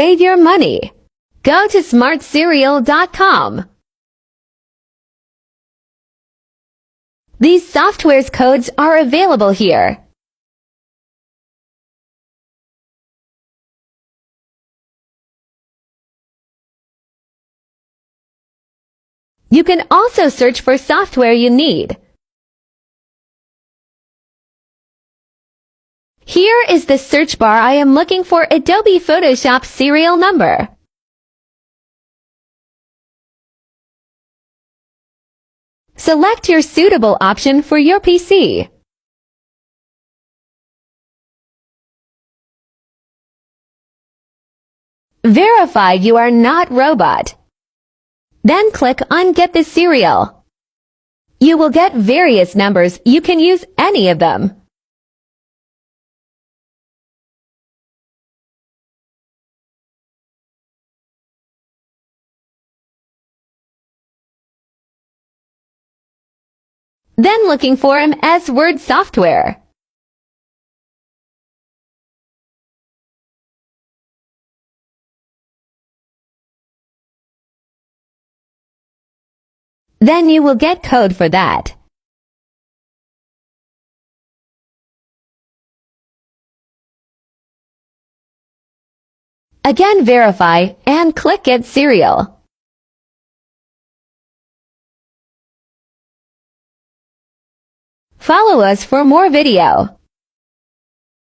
save your money. Go to smartserial.com. These software's codes are available here. You can also search for software you need. Here is the search bar. I am looking for Adobe Photoshop serial number. Select your suitable option for your PC. Verify you are not robot. Then click on Get the Serial. You will get various numbers. You can use any of them. Then looking for MS Word software. Then you will get code for that. Again, verify and click Get Serial. Follow us for more video.